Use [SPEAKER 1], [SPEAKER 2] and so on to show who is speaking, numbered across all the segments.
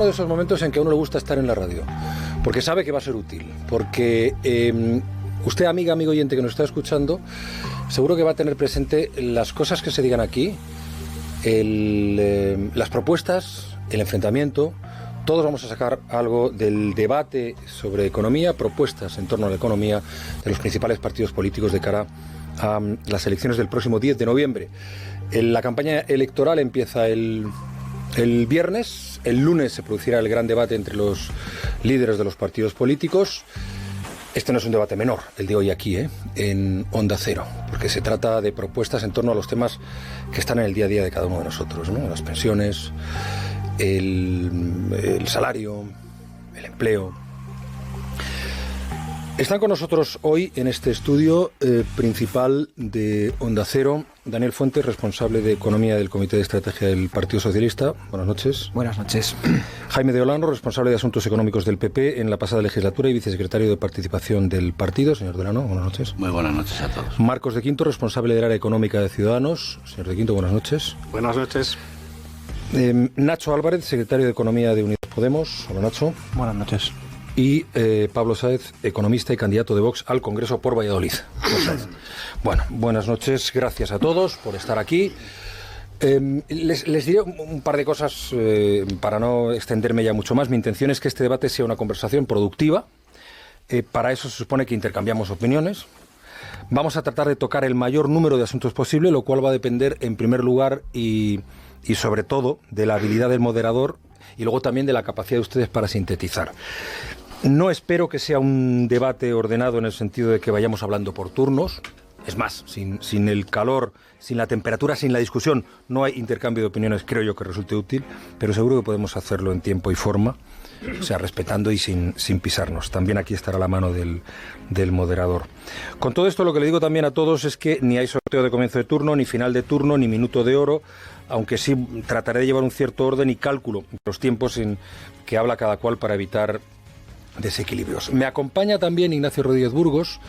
[SPEAKER 1] Uno de esos momentos en que a uno le gusta estar en la radio, porque sabe que va a ser útil, porque usted, amiga, amigo oyente que nos está escuchando, seguro que va a tener presente las cosas que se digan aquí, las propuestas, el enfrentamiento. Todos vamos a sacar algo del debate sobre economía, propuestas en torno a la economía de los principales partidos políticos de cara a las elecciones del próximo 10 de noviembre. La campaña electoral empieza el viernes, el lunes se producirá el gran debate entre los líderes de los partidos políticos. Este no es un debate menor, el de hoy aquí, en Onda Cero, porque se trata de propuestas en torno a los temas que están en el día a día de cada uno de nosotros, ¿no? Las pensiones, el salario, el empleo. Están con nosotros hoy en este estudio principal de Onda Cero Daniel Fuentes, responsable de Economía del Comité de Estrategia del Partido Socialista. Buenas noches.
[SPEAKER 2] Buenas noches.
[SPEAKER 1] Jaime de Olano, responsable de Asuntos Económicos del PP en la pasada legislatura y vicesecretario de Participación del partido. Señor de Olano, buenas noches.
[SPEAKER 3] Muy buenas noches a todos.
[SPEAKER 1] Marcos de Quinto, responsable del área económica de Ciudadanos. Señor de Quinto, buenas noches.
[SPEAKER 4] Buenas noches.
[SPEAKER 1] Nacho Álvarez, secretario de Economía de Unidos Podemos. Hola, Nacho.
[SPEAKER 2] Buenas noches.
[SPEAKER 1] Y Pablo Sáez, economista y candidato de Vox al Congreso por Valladolid. Bueno, buenas noches, gracias a todos por estar aquí. Les diré un par de cosas para no extenderme ya mucho más. Mi intención es que este debate sea una conversación productiva. Para eso se supone que intercambiamos opiniones. Vamos a tratar de tocar el mayor número de asuntos posible, lo cual va a depender en primer lugar y sobre todo de la habilidad del moderador y luego también de la capacidad de ustedes para sintetizar. No espero que sea un debate ordenado en el sentido de que vayamos hablando por turnos. Es más, sin el calor, sin la temperatura, sin la discusión, no hay intercambio de opiniones, creo yo, que resulte útil, pero seguro que podemos hacerlo en tiempo y forma, o sea, respetando y sin pisarnos. También aquí estará la mano del moderador. Con todo esto, lo que le digo también a todos es que ni hay sorteo de comienzo de turno, ni final de turno, ni minuto de oro, aunque sí trataré de llevar un cierto orden y cálculo de los tiempos en que habla cada cual para evitar desequilibrios. Me acompaña también Ignacio Rodríguez Burgos,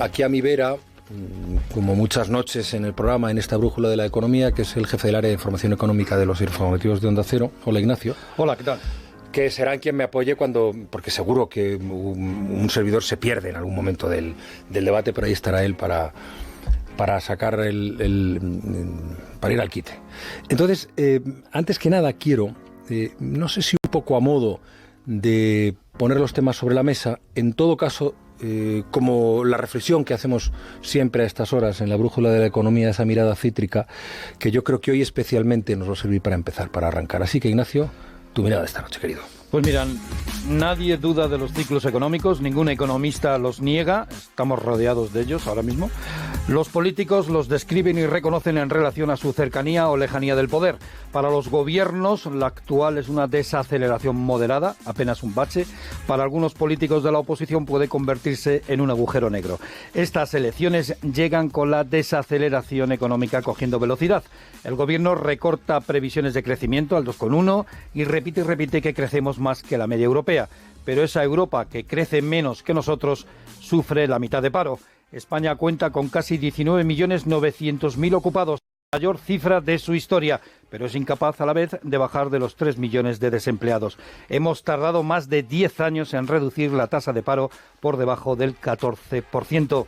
[SPEAKER 1] aquí a mi vera, como muchas noches en el programa, en esta brújula de la economía, que es el jefe del área de información económica de los informativos de Onda Cero. Hola, Ignacio.
[SPEAKER 2] Hola, ¿qué tal?
[SPEAKER 1] Que será quien me apoye porque seguro que un servidor se pierde en algún momento del debate, pero ahí estará él para sacar para ir al quite. Entonces, antes que nada quiero, no sé si un poco a modo de poner los temas sobre la mesa, en todo caso, como la reflexión que hacemos siempre a estas horas en la brújula de la economía, esa mirada cítrica, que yo creo que hoy especialmente nos va a servir para empezar, para arrancar. Así que, Ignacio, tu mirada de esta noche, querido.
[SPEAKER 2] Pues miran, nadie duda de los ciclos económicos, ningún economista los niega, estamos rodeados de ellos ahora mismo. Los políticos los describen y reconocen en relación a su cercanía o lejanía del poder. Para los gobiernos, la actual es una desaceleración moderada, apenas un bache. Para algunos políticos de la oposición puede convertirse en un agujero negro. Estas elecciones llegan con la desaceleración económica cogiendo velocidad. El gobierno recorta previsiones de crecimiento al 2,1 y repite que crecemos más que la media europea. Pero esa Europa que crece menos que nosotros sufre la mitad de paro. España cuenta con casi 19.900.000 ocupados, la mayor cifra de su historia, pero es incapaz a la vez de bajar de los 3 millones de desempleados. Hemos tardado más de 10 años en reducir la tasa de paro por debajo del 14%.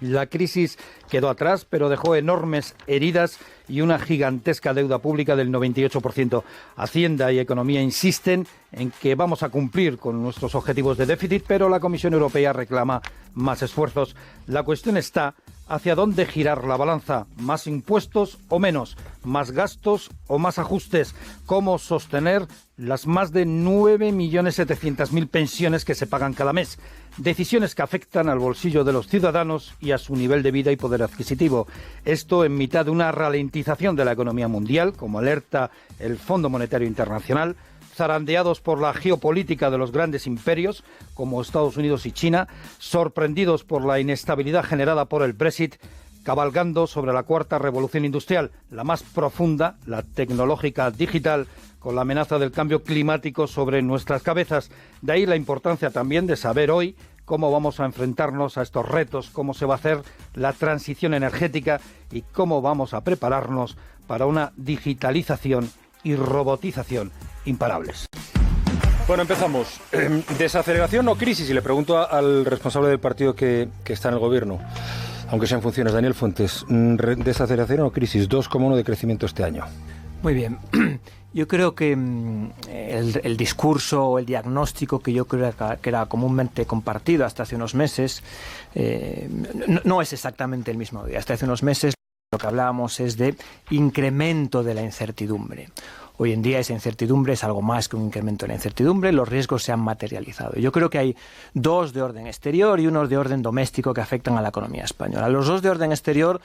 [SPEAKER 2] La crisis quedó atrás, pero dejó enormes heridas y una gigantesca deuda pública del 98%. Hacienda y Economía insisten en que vamos a cumplir con nuestros objetivos de déficit, pero la Comisión Europea reclama más esfuerzos. La cuestión está hacia dónde girar la balanza, más impuestos o menos, más gastos o más ajustes, cómo sostener las más de 9.700.000 pensiones que se pagan cada mes. Decisiones que afectan al bolsillo de los ciudadanos y a su nivel de vida y poder adquisitivo. Esto en mitad de una ralentización de la economía mundial, como alerta el Fondo Monetario Internacional, zarandeados por la geopolítica de los grandes imperios, como Estados Unidos y China, sorprendidos por la inestabilidad generada por el Brexit, cabalgando sobre la cuarta revolución industrial, la más profunda, la tecnológica digital, con la amenaza del cambio climático sobre nuestras cabezas. De ahí la importancia también de saber hoy cómo vamos a enfrentarnos a estos retos, cómo se va a hacer la transición energética y cómo vamos a prepararnos para una digitalización y robotización imparables.
[SPEAKER 1] Bueno, empezamos. ¿Desaceleración o crisis? Y le pregunto al responsable del partido que está en el gobierno, aunque sea en funciones, Daniel Fuentes. ¿Desaceleración o crisis? 2,1 de crecimiento este año.
[SPEAKER 3] Muy bien. Yo creo que el discurso o el diagnóstico que yo creo que era comúnmente compartido hasta hace unos meses no es exactamente el mismo día. Hasta hace unos meses lo que hablábamos es de incremento de la incertidumbre. Hoy en día esa incertidumbre es algo más que un incremento de la incertidumbre, los riesgos se han materializado. Yo creo que hay dos de orden exterior y unos de orden doméstico que afectan a la economía española. Los dos de orden exterior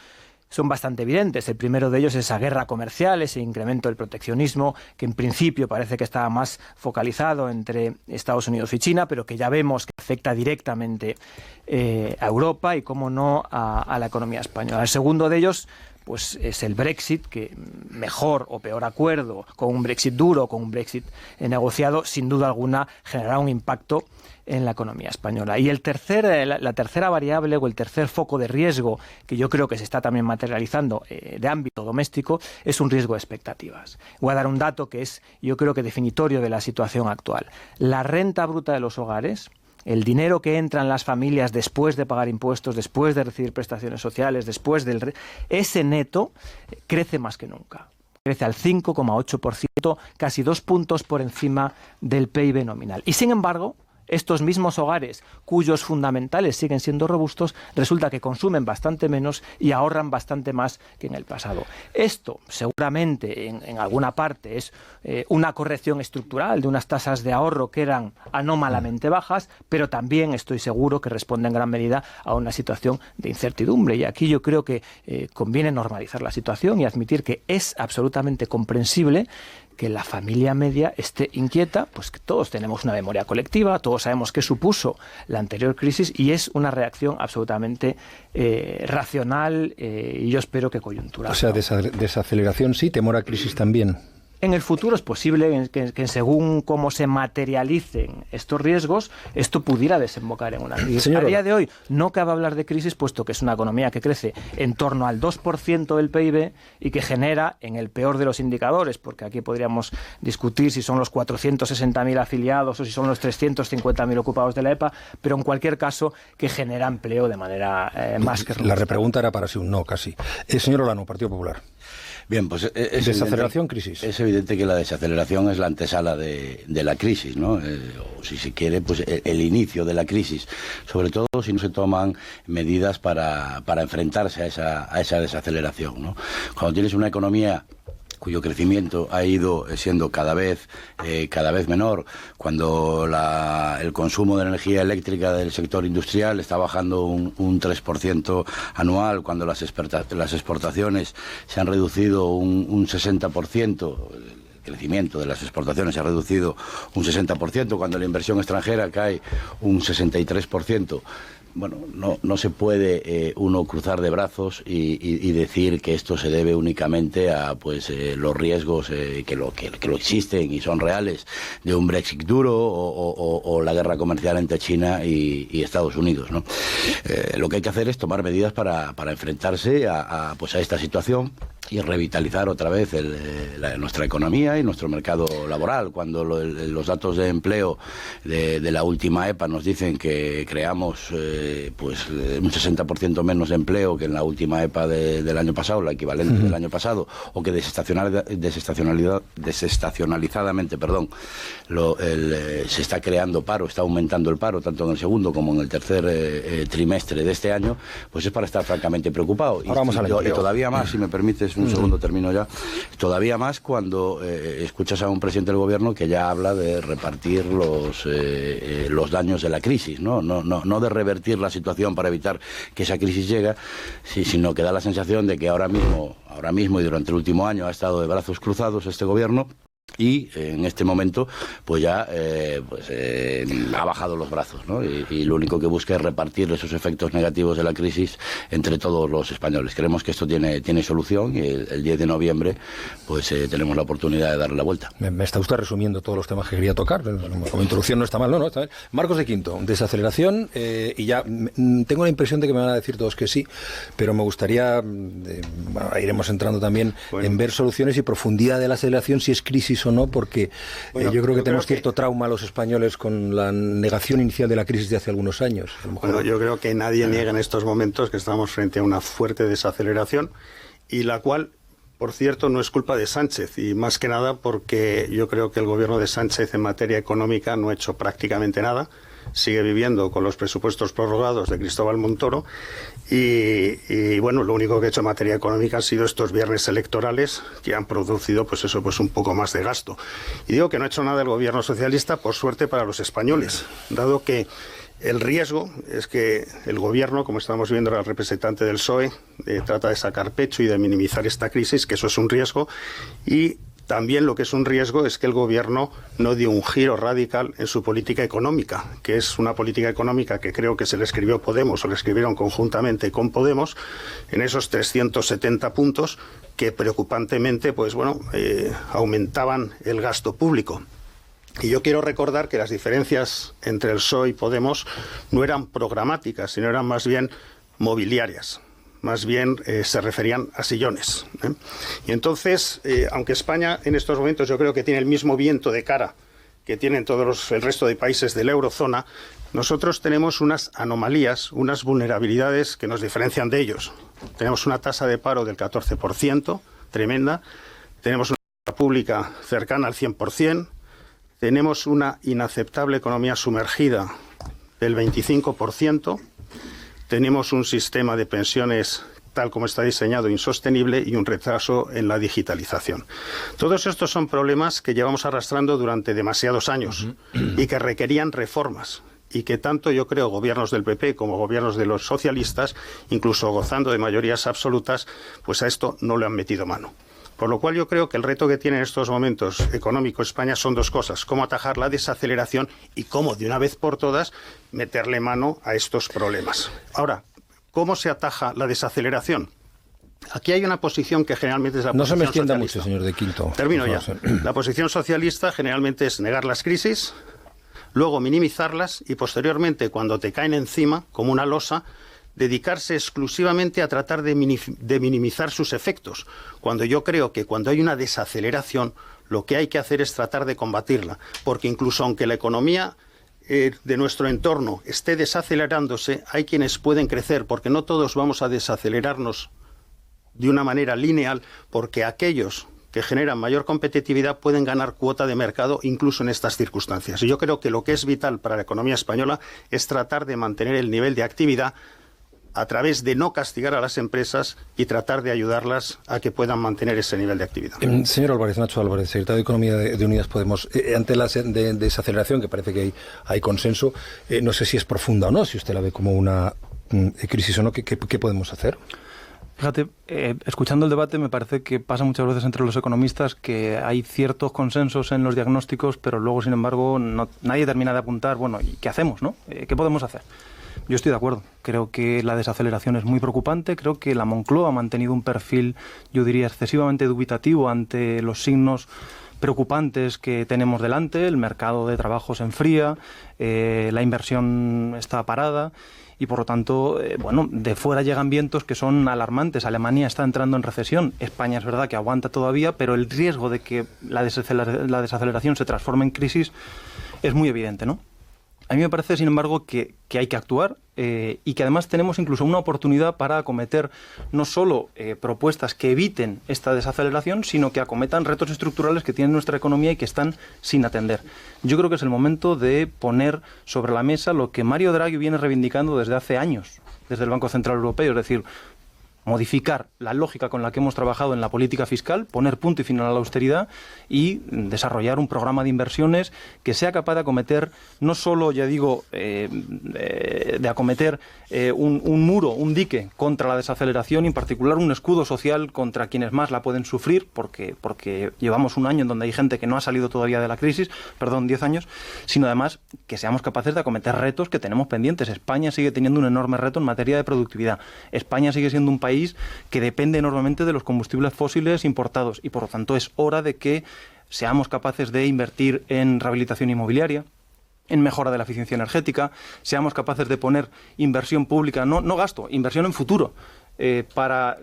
[SPEAKER 3] son bastante evidentes. El primero de ellos es esa guerra comercial, ese incremento del proteccionismo, que en principio parece que estaba más focalizado entre Estados Unidos y China, pero que ya vemos que afecta directamente a Europa y, cómo no, a la economía española. El segundo de ellos pues es el Brexit, que mejor o peor acuerdo, con un Brexit duro o con un Brexit negociado, sin duda alguna generará un impacto en la economía española. Y la tercera variable o el tercer foco de riesgo, que yo creo que se está también materializando de ámbito doméstico, es un riesgo de expectativas. Voy a dar un dato que es, yo creo que definitorio de la situación actual. La renta bruta de los hogares, el dinero que entra en las familias después de pagar impuestos, después de recibir prestaciones sociales, ese neto crece más que nunca. Crece al 5,8%, casi 2 puntos por encima del PIB nominal. Y sin embargo, estos mismos hogares, cuyos fundamentales siguen siendo robustos, resulta que consumen bastante menos y ahorran bastante más que en el pasado. Esto seguramente en alguna parte es una corrección estructural de unas tasas de ahorro que eran anómalamente bajas, pero también estoy seguro que responde en gran medida a una situación de incertidumbre. Y aquí yo creo que conviene normalizar la situación y admitir que es absolutamente comprensible que la familia media esté inquieta, pues que todos tenemos una memoria colectiva, todos sabemos qué supuso la anterior crisis y es una reacción absolutamente racional y yo espero que coyuntural.
[SPEAKER 1] O sea, desaceleración sí, temor a crisis también.
[SPEAKER 3] En el futuro es posible que según cómo se materialicen estos riesgos, esto pudiera desembocar en una crisis. A día de hoy no cabe hablar de crisis, puesto que es una economía que crece en torno al 2% del PIB y que genera, en el peor de los indicadores, porque aquí podríamos discutir si son los 460.000 afiliados o si son los 350.000 ocupados de la EPA, pero en cualquier caso que genera empleo de manera más que robusta.
[SPEAKER 1] La repregunta era para sí un no, casi. Señor Olano, Partido Popular.
[SPEAKER 4] Bien, pues es
[SPEAKER 1] desaceleración, crisis.
[SPEAKER 4] Es evidente que la desaceleración es la antesala de la crisis, ¿no? O si se quiere, pues el inicio de la crisis, sobre todo si no se toman medidas para enfrentarse a esa desaceleración, ¿no? Cuando tienes una economía cuyo crecimiento ha ido siendo cada vez menor, cuando el consumo de energía eléctrica del sector industrial está bajando un 3% anual, cuando las exportaciones se han reducido un 60%, el crecimiento de las exportaciones se ha reducido un 60%, cuando la inversión extranjera cae un 63%, bueno, no se puede uno cruzar de brazos y decir que esto se debe únicamente a los riesgos que lo existen y son reales de un Brexit duro o la guerra comercial entre China y Estados Unidos, ¿no? Lo que hay que hacer es tomar medidas para enfrentarse a esta situación y revitalizar otra vez nuestra economía y nuestro mercado laboral. Cuando los datos de empleo de la última EPA nos dicen que creamos un 60% menos de empleo que en la última EPA del año pasado, la equivalente del año pasado, o que desestacionalizadamente se está creando paro, está aumentando el paro tanto en el segundo como en el tercer trimestre de este año, pues es para estar francamente preocupado.
[SPEAKER 1] Ahora vamos al empleo.
[SPEAKER 4] Y todavía más, si me permites un segundo, termino ya, todavía más cuando escuchas a un presidente del gobierno que ya habla de repartir los daños de la crisis, no de revertir la situación para evitar que esa crisis llegue, sino que da la sensación de que ahora mismo y durante el último año ha estado de brazos cruzados este gobierno y en este momento pues ya ha bajado los brazos, ¿no? Y lo único que busca es repartir esos efectos negativos de la crisis entre todos los españoles. Creemos que esto tiene solución y el 10 de noviembre pues tenemos la oportunidad de darle la vuelta.
[SPEAKER 1] Me está usted resumiendo todos los temas que quería tocar. Como introducción no está mal, no, está bien. Marcos de Quinto, desaceleración, y ya tengo la impresión de que me van a decir todos que sí, pero me gustaría, iremos entrando también en ver soluciones y profundidad de la aceleración, si es crisis o no, porque yo creo que tenemos cierto trauma los españoles con la negación inicial de la crisis de hace algunos años.
[SPEAKER 5] Bueno, yo creo que nadie niega en estos momentos que estamos frente a una fuerte desaceleración, y la cual, por cierto, no es culpa de Sánchez, y más que nada porque yo creo que el gobierno de Sánchez en materia económica no ha hecho prácticamente nada. Sigue viviendo con los presupuestos prorrogados de Cristóbal Montoro y bueno, lo único que ha hecho en materia económica han sido estos viernes electorales que han producido pues un poco más de gasto. Y digo que no ha hecho nada el gobierno socialista, por suerte para los españoles, dado que el riesgo es que el gobierno, como estamos viendo ahora el representante del PSOE, trata de sacar pecho y de minimizar esta crisis, que eso es un riesgo, y también lo que es un riesgo es que el gobierno no dio un giro radical en su política económica, que es una política económica que creo que se le escribió Podemos, o le escribieron conjuntamente con Podemos, en esos 370 puntos que preocupantemente aumentaban el gasto público. Y yo quiero recordar que las diferencias entre el PSOE y Podemos no eran programáticas, sino eran más bien mobiliarias. Más bien se referían a sillones. Y entonces, aunque España en estos momentos yo creo que tiene el mismo viento de cara que tienen el resto de países de la eurozona, nosotros tenemos unas anomalías, unas vulnerabilidades que nos diferencian de ellos. Tenemos una tasa de paro del 14%, tremenda, tenemos una deuda pública cercana al 100%, tenemos una inaceptable economía sumergida del 25%, tenemos un sistema de pensiones tal como está diseñado insostenible y un retraso en la digitalización. Todos estos son problemas que llevamos arrastrando durante demasiados años y que requerían reformas, y que tanto yo creo gobiernos del PP como gobiernos de los socialistas, incluso gozando de mayorías absolutas, pues a esto no le han metido mano. Por lo cual yo creo que el reto que tiene en estos momentos económico España son dos cosas: cómo atajar la desaceleración y cómo de una vez por todas meterle mano a estos problemas. Ahora, ¿cómo se ataja la desaceleración? Aquí hay una posición que generalmente es la posición socialista.
[SPEAKER 1] No se me extienda mucho, señor de Quinto.
[SPEAKER 5] Termino ya. La posición socialista generalmente es negar las crisis, luego minimizarlas y posteriormente, cuando te caen encima como una losa, dedicarse exclusivamente a tratar de minimizar sus efectos, cuando yo creo que cuando hay una desaceleración lo que hay que hacer es tratar de combatirla, porque incluso aunque la economía de nuestro entorno esté desacelerándose, hay quienes pueden crecer, porque no todos vamos a desacelerarnos de una manera lineal, porque aquellos que generan mayor competitividad pueden ganar cuota de mercado incluso en estas circunstancias. Y yo creo que lo que es vital para la economía española es tratar de mantener el nivel de actividad a través de no castigar a las empresas y tratar de ayudarlas a que puedan mantener ese nivel de actividad.
[SPEAKER 1] Señor Álvarez, Nacho Álvarez, secretario de Economía de Unidas Podemos, ante la desaceleración, que parece que hay consenso, no sé si es profunda o no, si usted la ve como una crisis o no, ¿qué podemos hacer?
[SPEAKER 6] Fíjate, escuchando el debate me parece que pasa muchas veces entre los economistas que hay ciertos consensos en los diagnósticos, pero luego, sin embargo, nadie termina de apuntar, bueno, ¿y qué hacemos, no? ¿Qué podemos hacer? Yo estoy de acuerdo. Creo que la desaceleración es muy preocupante. Creo que la Moncloa ha mantenido un perfil, yo diría, excesivamente dubitativo ante los signos preocupantes que tenemos delante. El mercado de trabajo se enfría, la inversión está parada y, por lo tanto, de fuera llegan vientos que son alarmantes. Alemania está entrando en recesión. España es verdad que aguanta todavía, pero el riesgo de que la desaceleración se transforme en crisis es muy evidente, ¿no? A mí me parece, sin embargo, que hay que actuar y que además tenemos incluso una oportunidad para acometer no solo propuestas que eviten esta desaceleración, sino que acometan retos estructurales que tiene nuestra economía y que están sin atender. Yo creo que es el momento de poner sobre la mesa lo que Mario Draghi viene reivindicando desde hace años, desde el Banco Central Europeo, es decir, modificar la lógica con la que hemos trabajado en la política fiscal, poner punto y final a la austeridad y desarrollar un programa de inversiones que sea capaz de acometer, no solo, ya digo, de acometer un muro, un dique contra la desaceleración y en particular un escudo social contra quienes más la pueden sufrir, porque llevamos un año en donde hay gente que no ha salido todavía de la crisis, 10 años, sino además que seamos capaces de acometer retos que tenemos pendientes. España sigue teniendo un enorme reto en materia de productividad. España sigue siendo un país que depende enormemente de los combustibles fósiles importados y por lo tanto es hora de que seamos capaces de invertir en rehabilitación inmobiliaria, en mejora de la eficiencia energética, seamos capaces de poner inversión pública, no gasto, inversión en futuro, para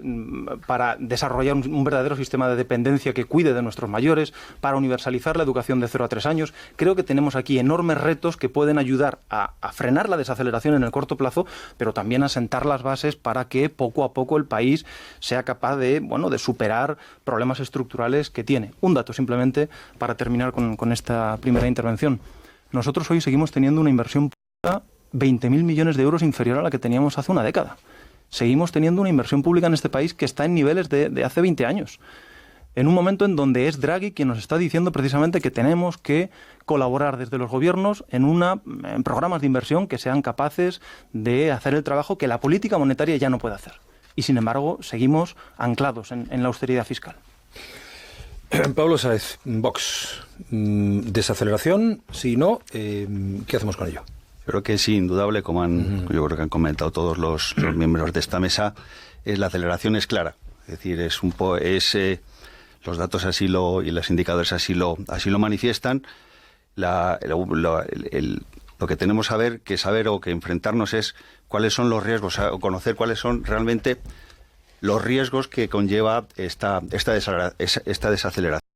[SPEAKER 6] desarrollar un verdadero sistema de dependencia que cuide de nuestros mayores, para universalizar la educación de 0 a 3 años. Creo que tenemos aquí enormes retos que pueden ayudar a frenar la desaceleración en el corto plazo, pero también a sentar las bases para que poco a poco el país sea capaz de superar problemas estructurales que tiene. Un dato simplemente para terminar con esta primera intervención. Nosotros hoy seguimos teniendo una inversión pública 20.000 millones de euros inferior a la que teníamos hace una década. Seguimos teniendo una inversión pública en este país que está en niveles de hace 20 años. En un momento en donde es Draghi quien nos está diciendo precisamente que tenemos que colaborar desde los gobiernos en programas de inversión que sean capaces de hacer el trabajo que la política monetaria ya no puede hacer. Y sin embargo, seguimos anclados en la austeridad fiscal.
[SPEAKER 1] Pablo Sáez, Vox, desaceleración, si no, ¿qué hacemos con ello?
[SPEAKER 7] Creo que es indudable, como yo creo que han comentado todos los miembros de esta mesa, la aceleración es clara. Es decir, los datos y los indicadores así lo manifiestan. Lo que tenemos que saber o que enfrentarnos es cuáles son los riesgos, o conocer cuáles son realmente los riesgos que conlleva esta desaceleración.